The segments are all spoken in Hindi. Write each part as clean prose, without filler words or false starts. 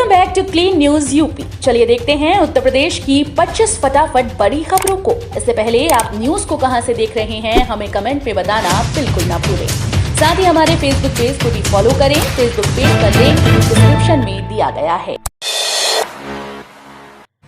Welcome back to clean news UP. चलिए देखते हैं उत्तर प्रदेश की 25 फटाफट बड़ी खबरों को। इससे पहले आप न्यूज को कहां से देख रहे हैं हमें कमेंट में बताना बिल्कुल ना भूलें। साथ ही हमारे फेसबुक पेज को भी फॉलो करें। फेसबुक पेज का लिंक डिस्क्रिप्शन में दिया गया है।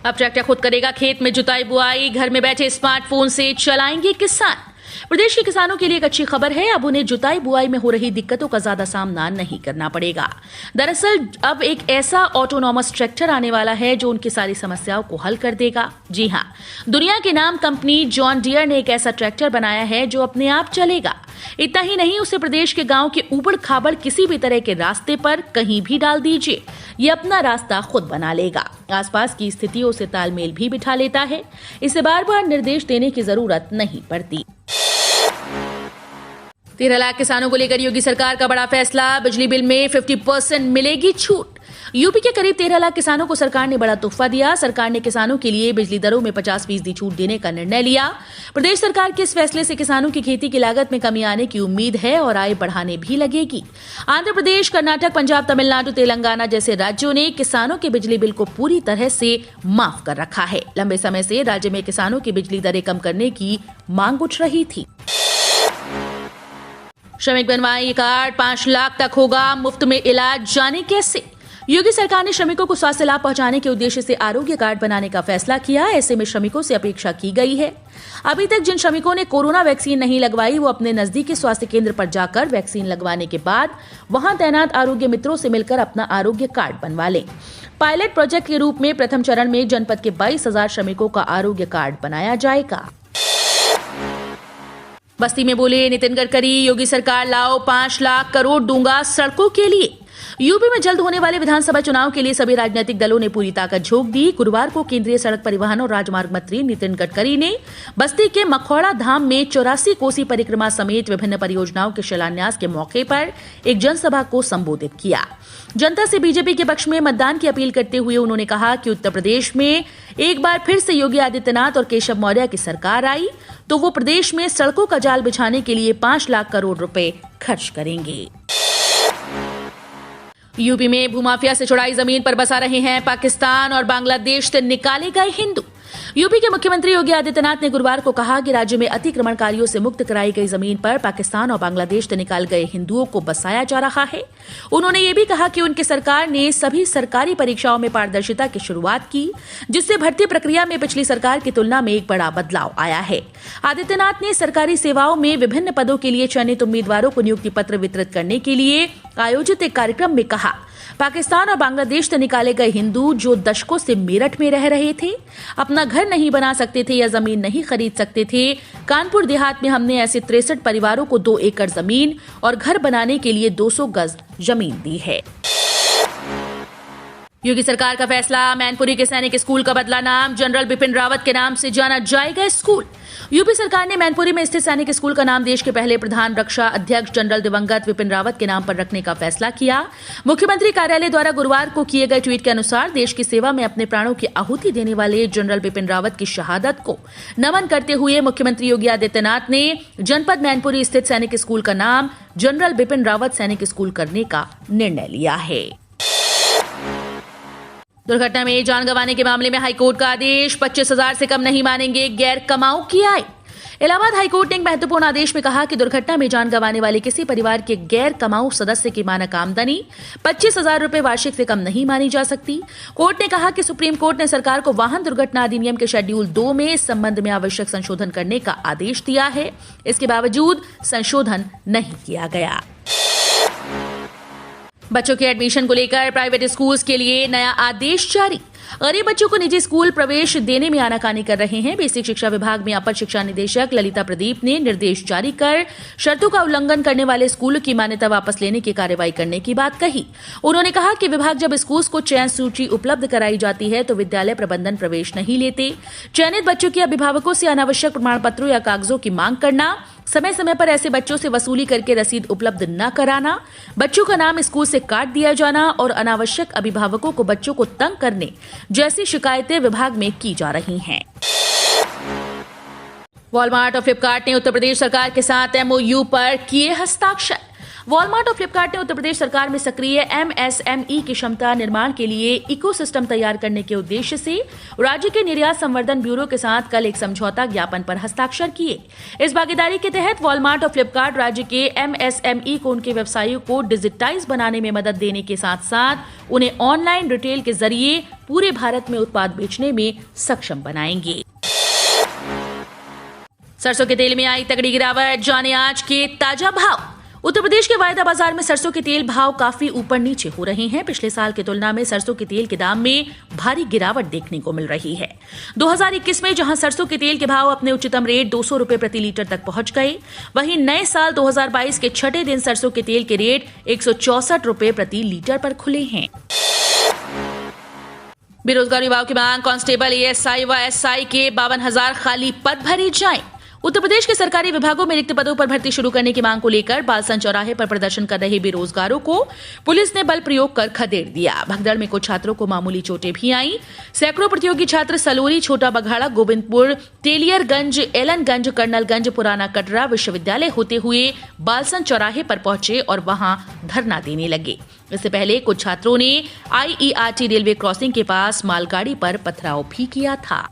अब ट्रैक्टर खुद करेगा खेत में जुताई बुआई, घर में बैठे स्मार्टफोन से चलाएंगे किसान। प्रदेश के किसानों के लिए एक अच्छी खबर है। अब उन्हें जुताई बुआई में हो रही दिक्कतों का ज्यादा सामना नहीं करना पड़ेगा। दरअसल अब एक ऐसा ऑटोनॉमस ट्रैक्टर आने वाला है जो उनकी सारी समस्याओं को हल कर देगा। जी हां, दुनिया के नाम कंपनी जॉन डियर ने एक ऐसा ट्रैक्टर बनाया है जो अपने आप चलेगा। इतना ही नहीं, उसे प्रदेश के गांव के ऊबड़ खाबड़ किसी भी तरह के रास्ते पर कहीं भी डाल दीजिए, ये अपना रास्ता खुद बना लेगा। आसपास की स्थितियों से तालमेल भी बिठा लेता है। इसे बार बार निर्देश देने की जरूरत नहीं पड़ती। 13 लाख किसानों को लेकर योगी सरकार का बड़ा फैसला। बिजली बिल में 50% मिलेगी छूट। यूपी के करीब 13 लाख किसानों को सरकार ने बड़ा तोहफा दिया। सरकार ने किसानों के लिए बिजली दरों में 50% छूट देने का निर्णय लिया। प्रदेश सरकार के इस फैसले से किसानों की खेती की लागत में कमी आने की उम्मीद है और आय बढ़ाने भी लगेगी। आंध्र प्रदेश, कर्नाटक, पंजाब, तमिलनाडु, तेलंगाना जैसे राज्यों ने किसानों के बिजली बिल को पूरी तरह से माफ कर रखा है। लंबे समय से राज्य में किसानों की बिजली दरें कम करने की मांग उठ रही थी। श्रमिक बनवाए कार्ड 5 लाख तक होगा मुफ्त में इलाज, जाने कैसे। योगी सरकार ने श्रमिकों को स्वास्थ्य लाभ पहुंचाने के उद्देश्य से आरोग्य कार्ड बनाने का फैसला किया। ऐसे में श्रमिकों से अपेक्षा की गई है। अभी तक जिन श्रमिकों ने कोरोना वैक्सीन नहीं लगवाई वो अपने नजदीकी स्वास्थ्य केंद्र पर जाकर वैक्सीन लगवाने के बाद वहां तैनात आरोग्य मित्रों से मिलकर अपना आरोग्य कार्ड बनवा लें। पायलट प्रोजेक्ट के रूप में प्रथम चरण में जनपद के 22,000 श्रमिकों का आरोग्य कार्ड बनाया जाएगा। बस्ती में बोले नितिन गडकरी, योगी सरकार लाओ 5 लाख करोड़ दूंगा सड़कों के लिए। यूपी में जल्द होने वाले विधानसभा चुनाव के लिए सभी राजनीतिक दलों ने पूरी ताकत झोंक दी। गुरुवार को केंद्रीय सड़क परिवहन और राजमार्ग मंत्री नितिन गडकरी ने बस्ती के मखौड़ा धाम में 84 कोसी परिक्रमा समेत विभिन्न परियोजनाओं के शिलान्यास के मौके पर एक जनसभा को संबोधित किया। जनता से बीजेपी के पक्ष में मतदान की अपील करते हुए उन्होंने कहा कि उत्तर प्रदेश में एक बार फिर से योगी आदित्यनाथ और केशव मौर्य की सरकार आई तो वो प्रदेश में सड़कों का जाल बिछाने के लिए 5 लाख करोड़ रुपए खर्च करेंगे। यूपी में भूमाफिया से छुड़ाई जमीन पर बसा रहे हैं पाकिस्तान और बांग्लादेश से निकाले गए हिंदू। यूपी के मुख्यमंत्री योगी आदित्यनाथ ने गुरुवार को कहा कि राज्य में अतिक्रमणकारियों से मुक्त कराई गई जमीन पर पाकिस्तान और बांग्लादेश से निकाल गए हिंदुओं को बसाया जा रहा है। उन्होंने ये भी कहा कि उनकी सरकार ने सभी सरकारी परीक्षाओं में पारदर्शिता की शुरुआत की, जिससे भर्ती प्रक्रिया में पिछली सरकार की तुलना में एक बड़ा बदलाव आया है। आदित्यनाथ ने सरकारी सेवाओं में विभिन्न पदों के लिए चयनित उम्मीदवारों को नियुक्ति पत्र वितरित करने के लिए आयोजित एक कार्यक्रम में कहा, पाकिस्तान और बांग्लादेश से निकाले गए हिंदू जो दशकों से मेरठ में रह रहे थे, अपना घर नहीं बना सकते थे या जमीन नहीं खरीद सकते थे, कानपुर देहात में हमने ऐसे 63 परिवारों को 2 एकड़ जमीन और घर बनाने के लिए 200 गज जमीन दी है। योगी सरकार का फैसला, मैनपुरी के सैनिक स्कूल का बदला नाम, जनरल बिपिन रावत के नाम से जाना जाएगा स्कूल। यूपी सरकार ने मैनपुरी में स्थित सैनिक स्कूल का नाम देश के पहले प्रधान रक्षा अध्यक्ष जनरल दिवंगत विपिन रावत के नाम पर रखने का फैसला किया। मुख्यमंत्री कार्यालय द्वारा गुरुवार को किए गए ट्वीट के अनुसार देश की सेवा में अपने प्राणों की आहुति देने वाले जनरल बिपिन रावत की शहादत को नमन करते हुए मुख्यमंत्री योगी आदित्यनाथ ने जनपद मैनपुरी स्थित सैनिक स्कूल का नाम जनरल बिपिन रावत सैनिक स्कूल करने का निर्णय लिया है। दुर्घटना में जान गंवाने के मामले में हाईकोर्ट का आदेश, 25,000 से कम नहीं मानेंगे गैर कमाऊ की आय। इलाहाबाद हाईकोर्ट ने एक महत्वपूर्ण आदेश में कहा कि दुर्घटना में जान गंवाने वाले किसी परिवार के गैर कमाऊ सदस्य की मानक आमदनी 25,000 रुपए वार्षिक से कम नहीं मानी जा सकती। कोर्ट ने कहा कि सुप्रीम कोर्ट ने सरकार को वाहन दुर्घटना अधिनियम के शेड्यूल 2 में इस संबंध में आवश्यक संशोधन करने का आदेश दिया है। इसके बावजूद संशोधन नहीं किया गया। बच्चों के एडमिशन को लेकर प्राइवेट स्कूल्स के लिए नया आदेश जारी। गरीब बच्चों को निजी स्कूल प्रवेश देने में आनाकानी कर रहे हैं। बेसिक शिक्षा विभाग में अपर शिक्षा निदेशक ललिता प्रदीप ने निर्देश जारी कर शर्तों का उल्लंघन करने वाले स्कूलों की मान्यता वापस लेने की कार्रवाई करने की बात कही। उन्होंने कहा कि विभाग जब स्कूल्स को चयन सूची उपलब्ध कराई जाती है तो विद्यालय प्रबंधन प्रवेश नहीं लेते। चयनित बच्चों के अभिभावकों से अनावश्यक प्रमाण पत्रों या कागजों की मांग करना, समय समय पर ऐसे बच्चों से वसूली करके रसीद उपलब्ध न कराना, बच्चों का नाम स्कूल से काट दिया जाना और अनावश्यक अभिभावकों को बच्चों को तंग करने जैसी शिकायतें विभाग में की जा रही हैं। वॉलमार्ट और फ्लिपकार्ट ने उत्तर प्रदेश सरकार के साथ MOU पर किए हस्ताक्षर। वॉलमार्ट और फ्लिपकार्ट ने उत्तर प्रदेश सरकार में सक्रिय MSME की क्षमता निर्माण के लिए इकोसिस्टम तैयार करने के उद्देश्य से राज्य के निर्यात संवर्धन ब्यूरो के साथ कल एक समझौता ज्ञापन पर हस्ताक्षर किए। इस भागीदारी के तहत वॉलमार्ट और फ्लिपकार्ट राज्य के MSME को उनके व्यवसायों को डिजिटाइज बनाने में मदद देने के साथ साथ उन्हें ऑनलाइन रिटेल के जरिए पूरे भारत में उत्पाद बेचने में सक्षम बनाएंगे। सरसों के तेल में आई तगड़ी गिरावट, जाने आज के ताजा भाव। उत्तर प्रदेश के वायदा बाजार में सरसों के तेल भाव काफी ऊपर नीचे हो रहे हैं। पिछले साल की तुलना में सरसों के तेल के दाम में भारी गिरावट देखने को मिल रही है। 2021 में जहां सरसों के तेल के भाव अपने उच्चतम रेट 200 रुपए प्रति लीटर तक पहुंच गए, वहीं नए साल 2022 के छठे दिन सरसों के तेल के रेट 164 रुपए प्रति लीटर पर खुले हैं। बेरोजगार युवाओं की मांग, कांस्टेबल, ASI व SI के 52,000 खाली पद भरे जाएं। उत्तर प्रदेश के सरकारी विभागों में रिक्त पदों पर भर्ती शुरू करने की मांग को लेकर बालसन चौराहे पर प्रदर्शन कर रहे बेरोजगारों को पुलिस ने बल प्रयोग कर खदेड़ दिया। भगदड़ में कुछ छात्रों को मामूली चोटें भी आईं। सैकड़ों प्रतियोगी छात्र सलोरी, छोटा बघाड़ा, गोविंदपुर, तेलियरगंज, एलनगंज, कर्नलगंज, पुराना कटरा विश्वविद्यालय होते हुए बालसन चौराहे पर पहुंचे और वहां धरना देने लगे। इससे पहले कुछ छात्रों ने IERT रेलवे क्रॉसिंग के पास मालगाड़ी पर पथराव भी किया था।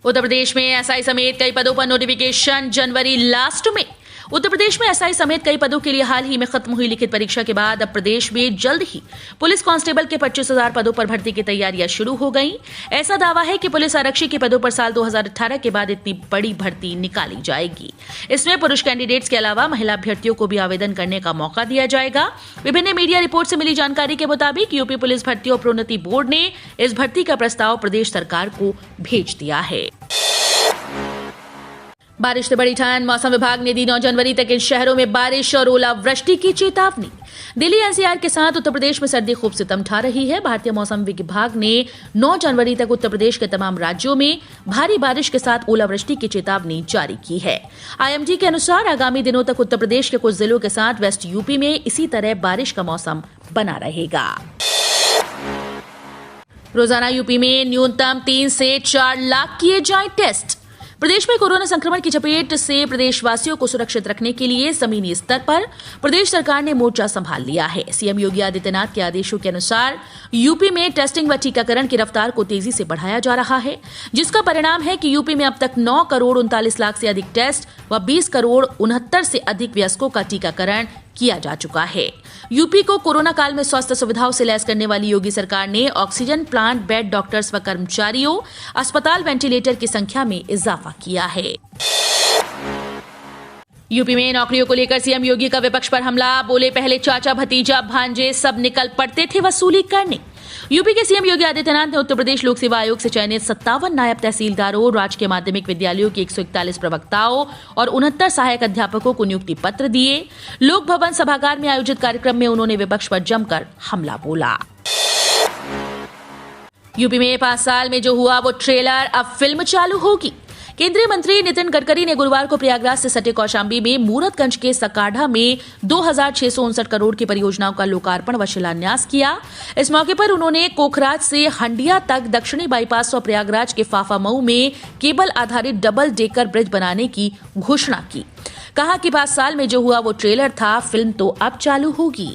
उत्तर प्रदेश में SI समेत कई पदों पर नोटिफिकेशन जनवरी लास्ट में। उत्तर प्रदेश में SI समेत कई पदों के लिए हाल ही में खत्म हुई लिखित परीक्षा के बाद अब प्रदेश में जल्द ही पुलिस कांस्टेबल के 25,000 पदों पर भर्ती की तैयारियां शुरू हो गईं। ऐसा दावा है कि पुलिस आरक्षी के पदों पर साल 2018 के बाद इतनी बड़ी भर्ती निकाली जाएगी। इसमें पुरुष कैंडिडेट्स के अलावा महिला अभ्यर्थियों को भी आवेदन करने का मौका दिया जाएगा। विभिन्न मीडिया रिपोर्ट से मिली जानकारी के मुताबिक यूपी पुलिस भर्ती और प्रोन्नति बोर्ड ने इस भर्ती का प्रस्ताव प्रदेश सरकार को भेज दिया है। बारिश से बड़ी ठंड, मौसम विभाग ने दी 9 जनवरी तक इन शहरों में बारिश और ओलावृष्टि की चेतावनी। दिल्ली NCR के साथ उत्तर प्रदेश में सर्दी खूब सितम ढा रही है। भारतीय मौसम विभाग ने 9 जनवरी तक उत्तर प्रदेश के तमाम राज्यों में भारी बारिश के साथ ओलावृष्टि की चेतावनी जारी की है। IMD के अनुसार आगामी दिनों तक उत्तर प्रदेश के कुछ जिलों के साथ वेस्ट यूपी में इसी तरह बारिश का मौसम बना रहेगा। रोजाना यूपी में न्यूनतम 3 से 4 लाख किए जाएं टेस्ट। प्रदेश में कोरोना संक्रमण की चपेट से प्रदेशवासियों को सुरक्षित रखने के लिए जमीनी स्तर पर प्रदेश सरकार ने मोर्चा संभाल लिया है। सीएम योगी आदित्यनाथ के आदेशों के अनुसार यूपी में टेस्टिंग व टीकाकरण की रफ्तार को तेजी से बढ़ाया जा रहा है, जिसका परिणाम है कि यूपी में अब तक 9 करोड़ 39 लाख से अधिक टेस्ट व 20 करोड़ 69 से अधिक वयस्कों का टीकाकरण किया जा चुका है। यूपी को कोरोना काल में स्वास्थ्य सुविधाओं से लैस करने वाली योगी सरकार ने ऑक्सीजन प्लांट, बेड, डॉक्टर्स व कर्मचारियों, अस्पताल, वेंटिलेटर की संख्या में इजाफा किया है। यूपी में नौकरियों को लेकर सीएम योगी का विपक्ष पर हमला, बोले पहले चाचा, भतीजा, भांजे सब निकल पड़ते थे वसूली करने। यूपी के सीएम योगी आदित्यनाथ ने उत्तर प्रदेश लोक सेवा आयोग से चयनित 57 नायब तहसीलदारों, राजकीय माध्यमिक विद्यालयों के 141 प्रवक्ताओं और 69 सहायक अध्यापकों को नियुक्ति पत्र दिए। लोक भवन सभागार में आयोजित कार्यक्रम में उन्होंने विपक्ष पर जमकर हमला बोला। यूपी में 5 साल में जो हुआ वो ट्रेलर, अब फिल्म चालू होगी। केंद्रीय मंत्री नितिन गडकरी ने गुरुवार को प्रयागराज से सटे कौशाम्बी में मूरतगंज के सकाढ़ा में 2659 करोड़ की परियोजनाओं का लोकार्पण व शिलान्यास किया। इस मौके पर उन्होंने कोखराज से हंडिया तक दक्षिणी बाईपास और प्रयागराज के फाफामऊ में केबल आधारित डबल डेकर ब्रिज बनाने की घोषणा की। कहा कि 5 साल में जो हुआ वो ट्रेलर था, फिल्म तो अब चालू होगी।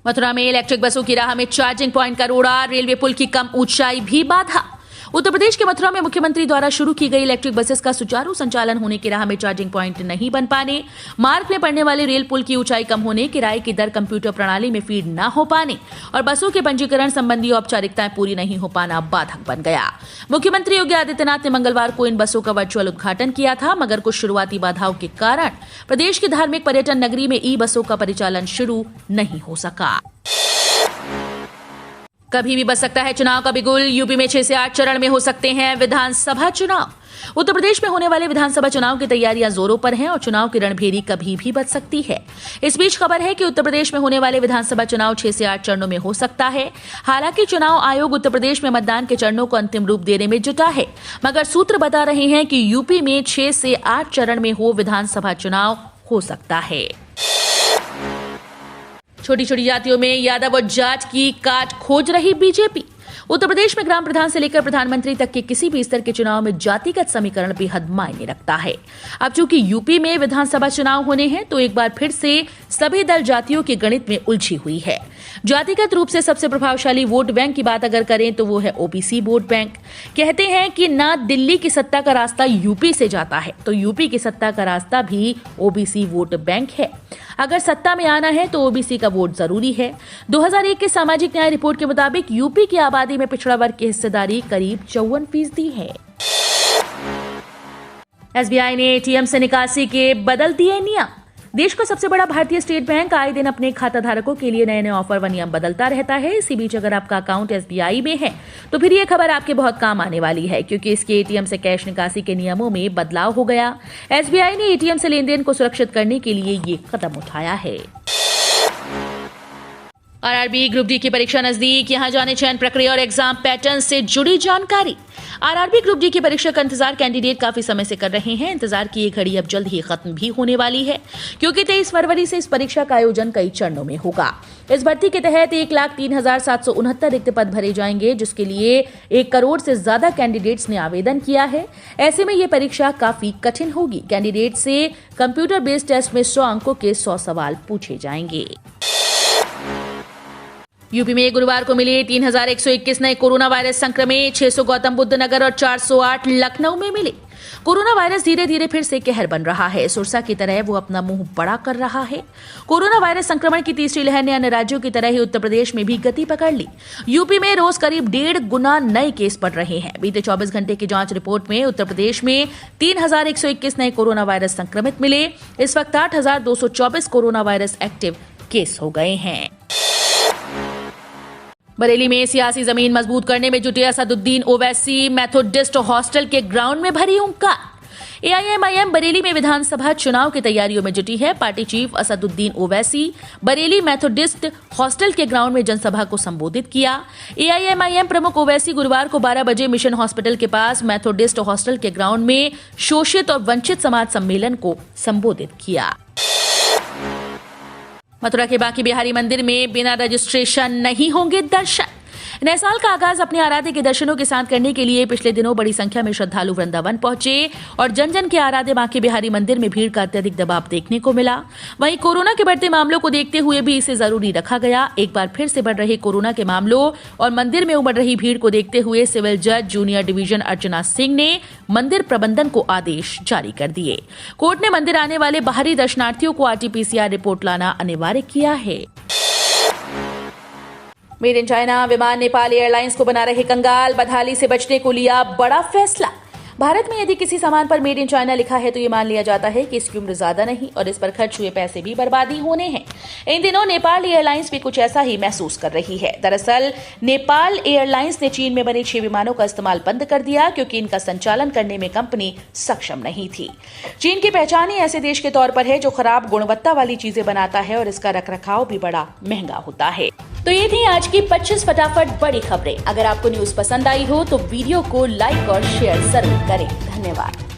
मथुरा में इलेक्ट्रिक बसों की राह में चार्जिंग पॉइंट का रोड़ा, रेलवे पुल की कम ऊंचाई भी बाधा। उत्तर प्रदेश के मथुरा में मुख्यमंत्री द्वारा शुरू की गई इलेक्ट्रिक बसेस का सुचारू संचालन होने की राह में चार्जिंग पॉइंट नहीं बन पाने, मार्ग में पड़ने वाले रेल पुल की ऊंचाई कम होने, किराए की दर कंप्यूटर प्रणाली में फीड न हो पाने और बसों के पंजीकरण संबंधी औपचारिकताएं पूरी नहीं हो पाना बाधक बन गया। मुख्यमंत्री योगी आदित्यनाथ ने मंगलवार को इन बसों का वर्चुअल उद्घाटन किया था, मगर कुछ शुरुआती बाधाओं के कारण प्रदेश की धार्मिक पर्यटन नगरी में ई बसों का परिचालन शुरू नहीं हो सका। कभी भी बच सकता है चुनाव का बिगुल, यूपी में 6 से 8 चरण में हो सकते हैं विधानसभा चुनाव। उत्तर प्रदेश में होने वाले विधानसभा चुनाव की तैयारियां जोरों पर हैं और चुनाव की रणभेरी कभी भी बच सकती है। इस बीच खबर है कि उत्तर प्रदेश में होने वाले विधानसभा चुनाव 6 से 8 चरणों में हो सकता है। हालांकि चुनाव आयोग उत्तर प्रदेश में मतदान के चरणों को अंतिम रूप देने में जुटा है, मगर सूत्र बता रहे हैं कि यूपी में 6 से 8 चरण में हो विधानसभा चुनाव हो सकता है। छोटी छोटी जातियों में यादव और जाट की काट खोज रही बीजेपी। उत्तर प्रदेश में ग्राम प्रधान से लेकर प्रधानमंत्री तक के किसी भी स्तर के चुनाव में जातिगत समीकरण बेहद मायने रखता है। अब चूंकि यूपी में विधानसभा चुनाव होने हैं तो एक बार फिर से सभी दल जातियों के गणित में उलझी हुई है। जातिगत रूप से सबसे प्रभावशाली वोट बैंक की बात अगर करें तो वो है ओबीसी वोट बैंक। कहते हैं कि ना दिल्ली की सत्ता का रास्ता यूपी से जाता है तो यूपी की सत्ता का रास्ता भी ओबीसी वोट बैंक है। अगर सत्ता में आना है तो ओबीसी का वोट जरूरी है। 2001 के सामाजिक न्याय रिपोर्ट के मुताबिक यूपी की आबादी में पिछड़ा वर्ग की हिस्सेदारी करीब 54% है। एसबीआई ने एटीएम से निकासी के बदल दिए नियम। देश का सबसे बड़ा भारतीय स्टेट बैंक आए दिन अपने खाता धारकों के लिए नए नए ऑफर व नियम बदलता रहता है। इसी बीच अगर आपका अकाउंट एसबीआई में है तो फिर ये खबर आपके बहुत काम आने वाली है, क्योंकि इसके एटीएम से कैश निकासी के नियमों में बदलाव हो गया। एसबीआई ने एटीएम से लेन देन को सुरक्षित करने के लिए ये कदम उठाया है। आरआरबी ग्रुप डी की परीक्षा नजदीक, यहां जाने चयन प्रक्रिया और एग्जाम पैटर्न से जुड़ी जानकारी। आरआरबी ग्रुप डी की परीक्षा का इंतजार कैंडिडेट काफी समय से कर रहे हैं। इंतजार की ये घड़ी अब जल्द ही खत्म भी होने वाली है, क्योंकि 23 फरवरी से इस परीक्षा का आयोजन कई चरणों में होगा। इस भर्ती के तहत 1,03,769 रिक्त पद भरे जाएंगे, जिसके लिए 1 करोड़ से ज्यादा कैंडिडेट्स ने आवेदन किया है। ऐसे में ये परीक्षा काफी कठिन होगी। कैंडिडेट से कंप्यूटर बेस्ड टेस्ट में 100 अंकों के 100 सवाल पूछे जाएंगे। यूपी में गुरुवार को मिले 3,121 नए कोरोना वायरस संक्रमित, 600 गौतम बुद्ध नगर और 408 लखनऊ में मिले। कोरोना वायरस धीरे धीरे फिर से कहर बन रहा है। सुरसा की तरह वो अपना मुंह बड़ा कर रहा है। कोरोना वायरस संक्रमण की तीसरी लहर ने अन्य राज्यों की तरह ही उत्तर प्रदेश में भी गति पकड़ ली। यूपी में रोज करीब 1.5 गुना नए केस बढ़ रहे हैं। बीते 24 घंटे की जांच रिपोर्ट में उत्तर प्रदेश में 3,121 नए कोरोना वायरस संक्रमित मिले। इस वक्त 8,224 कोरोना वायरस एक्टिव केस हो गए हैं। बरेली में सियासी जमीन मजबूत करने में जुटे असदुद्दीन ओवैसी, मेथोडिस्ट हॉस्टल के ग्राउंड में भरी हुंकार। एआईएमआईएम बरेली में विधानसभा चुनाव की तैयारियों में जुटी है। Party chief Asaduddin Owaisi Bareilly Methodist hostel के ग्राउंड में जनसभा को संबोधित किया। एआईएमआईएम प्रमुख ओवैसी गुरुवार को 12 बजे मिशन हॉस्पिटल के पास मेथोडिस्ट हॉस्टल के ग्राउंड में शोषित और वंचित समाज सम्मेलन को संबोधित किया। मथुरा के बांके बिहारी मंदिर में बिना रजिस्ट्रेशन नहीं होंगे दर्शन। नए साल का आगाज अपने आराध्य के दर्शनों के साथ करने के लिए पिछले दिनों बड़ी संख्या में श्रद्धालु वृंदावन पहुंचे और जन जन के आराध्य बांके बिहारी मंदिर में भीड़ का अत्यधिक दबाव देखने को मिला। वहीं कोरोना के बढ़ते मामलों को देखते हुए भी इसे जरूरी रखा गया। एक बार फिर से बढ़ रहे कोरोना के मामलों और मंदिर में उमड़ रही भीड़ को देखते हुए सिविल जज जूनियर डिवीजन अर्चना सिंह ने मंदिर प्रबंधन को आदेश जारी कर दिए। कोर्ट ने मंदिर आने वाले बाहरी दर्शनार्थियों को आरटीपीसीआर रिपोर्ट लाना अनिवार्य किया है। मेड इन चाइना विमान नेपाल एयरलाइंस को बना रहे कंगाल। बदहाली से बचने को लिया बड़ा फैसला। भारत में यदि किसी सामान पर मेड इन चाइना लिखा है तो ये मान लिया जाता है कि इसकी उम्र ज्यादा नहीं और इस पर खर्च हुए पैसे भी बर्बादी होने हैं। इन दिनों नेपाल एयरलाइंस भी कुछ ऐसा ही महसूस कर रही है। दरअसल नेपाल एयरलाइंस ने चीन में बने 6 विमानों का इस्तेमाल बंद कर दिया, क्योंकि इनका संचालन करने में कंपनी सक्षम नहीं थी। चीन की पहचान ही ऐसे देश के तौर पर है जो खराब गुणवत्ता वाली चीजें बनाता है और इसका रखरखाव भी बड़ा महंगा होता है। तो ये थी आज की 25 फटाफट बड़ी खबरें। अगर आपको न्यूज पसंद आई हो तो वीडियो को लाइक और शेयर जरूर करें। धन्यवाद।